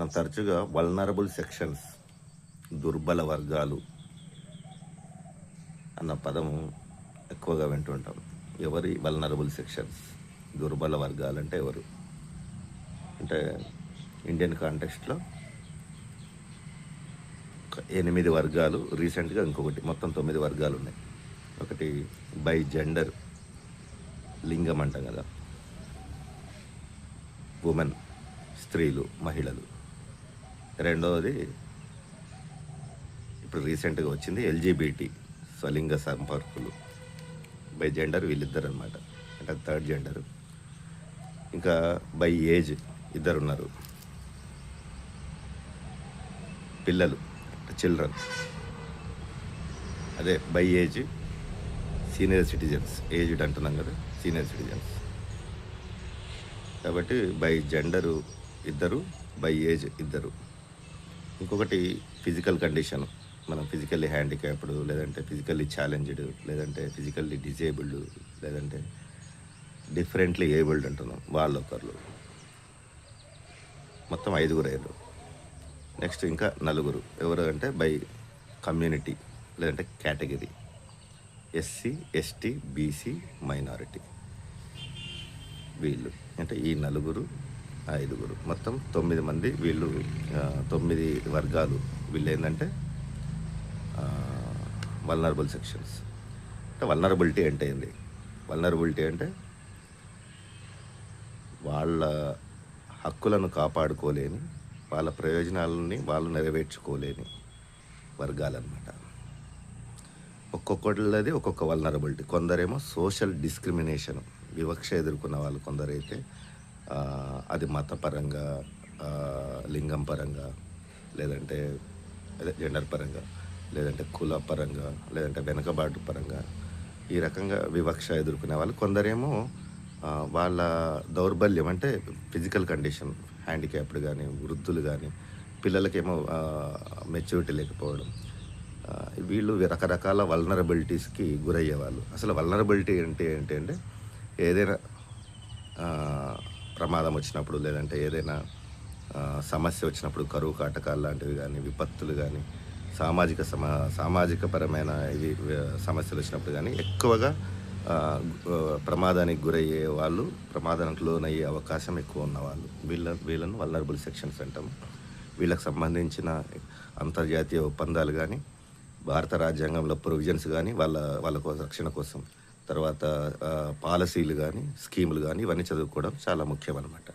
మనం తరచుగా vulnerable sections, దుర్బల వర్గాలు అన్న పదం ఎక్కువగా వింటుంటాం. ఎవరి వల్నరబుల్ సెక్షన్స్, దుర్బల వర్గాలు అంటే ఎవరు అంటే ఇండియన్ కాంటెక్స్ట్లో 8 వర్గాలు, రీసెంట్గా ఇంకొకటి మొత్తం 9 వర్గాలు ఉన్నాయి. ఒకటి బై జెండర్, లింగం అంటాం కదా, ఉమెన్, స్త్రీలు, మహిళలు. రెండవది ఇప్పుడు రీసెంట్గా వచ్చింది ఎల్జీబీటీ, స్వలింగ సంపర్కులు. బై జెండర్ వీళ్ళిద్దరు అనమాట, అంటే థర్డ్ జెండర్. ఇంకా బై ఏజ్ ఇద్దరున్నారు, పిల్లలు, చిల్డ్రన్. అదే by age senior citizens, aged అంటున్నాం కదా, సీనియర్ సిటిజన్స్. కాబట్టి బై జెండరు ఇద్దరు, బై ఏజ్ ఇద్దరు. ఇంకొకటి ఫిజికల్ కండిషన్, మనం ఫిజికల్లీ హ్యాండిక్యాప్డ్, లేదంటే ఫిజికల్లీ ఛాలెంజ్డ్, లేదంటే ఫిజికల్లీ డిజేబుల్డ్, లేదంటే డిఫరెంట్లీ ఏబుల్డ్ అంటున్నాం, వాళ్ళొకర్లు. మొత్తం 5 అయ్యారు. నెక్స్ట్ ఇంకా 4 ఎవరు అంటే బై కమ్యూనిటీ, లేదంటే category, SC, ST, BC, minority. వీళ్ళు అంటే ఈ 4, 5, మొత్తం 9 మంది. వీళ్ళు 9 వర్గాలు. వీళ్ళు ఏంటంటే వల్నరబుల్ సెక్షన్స్. అంటే వల్నరబిలిటీ అంటే ఏంది? వల్నరబిలిటీ అంటే వాళ్ళ హక్కులను కాపాడుకోలేని, వాళ్ళ ప్రయోజనాలని వాళ్ళు నెరవేర్చుకోలేని వర్గాలన్నమాట. ఒక్కొక్కటిది ఒక్కొక్క వల్నరబిలిటీ. కొందరేమో సోషల్ డిస్క్రిమినేషన్, వివక్ష ఎదుర్కొన్న వాళ్ళు కొందరైతే, అది మతపరంగా, లింగం పరంగా, లేదంటే అదే జెండర్ పరంగా, లేదంటే కుల పరంగా, లేదంటే వెనకబాటు పరంగా, ఈ రకంగా వివక్ష ఎదుర్కొనే వాళ్ళు. కొందరేమో వాళ్ళ దౌర్బల్యం అంటే ఫిజికల్ కండిషన్, హ్యాండిక్యాప్డ్ కానీ, వృద్ధులు కానీ, పిల్లలకేమో మెచ్యూరిటీ లేకపోవడం, వీళ్ళు రకరకాల వల్నరబిలిటీస్కి గురయ్యేవాళ్ళు. అసలు వల్నరబిలిటీ అంటే ఏంటంటే ఏదైనా ప్రమాదం వచ్చినప్పుడు, లేదంటే ఏదైనా సమస్య వచ్చినప్పుడు, కరువు కాటకాలు లాంటివి కానీ, విపత్తులు కానీ, సామాజిక పరమైన ఇవి సమస్యలు వచ్చినప్పుడు కానీ ఎక్కువగా ప్రమాదానికి గురయ్యే వాళ్ళు, ప్రమాదానికి లోనయ్యే అవకాశం ఎక్కువ ఉన్నవాళ్ళు, వీళ్ళను వల్నరబుల్ సెక్షన్స్ అంటాము. వీళ్ళకి సంబంధించిన అంతర్జాతీయ ఒప్పందాలు కానీ, భారత రాజ్యాంగంలో ప్రొవిజన్స్ కానీ, వాళ్ళ రక్షణ కోసం, తర్వాత పాలసీలు కానీ, స్కీములు కానీ, ఇవన్నీ చదువుకోవడం చాలా ముఖ్యం అన్నమాట.